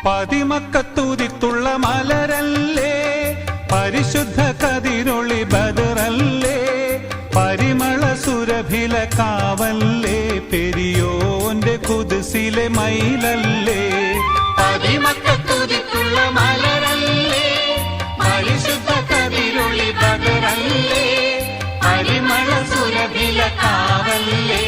പതിമക്കത്തുതിത്തുള്ള മലരല്ലേ, പരിശുദ്ധ കതിരൊളി ബദറല്ലേ, പരിമള സുരഭില കാവല്ലേ, പെരിയോന്റെ കുദ്സിലെ മയിലല്ലേ. പതിമക്കത്തുതിത്തുള്ള മലരല്ലേ, പരിശുദ്ധ കതിരൊളി ബദറല്ലേ, പരിമള സുരഭില കാവല്ലേ,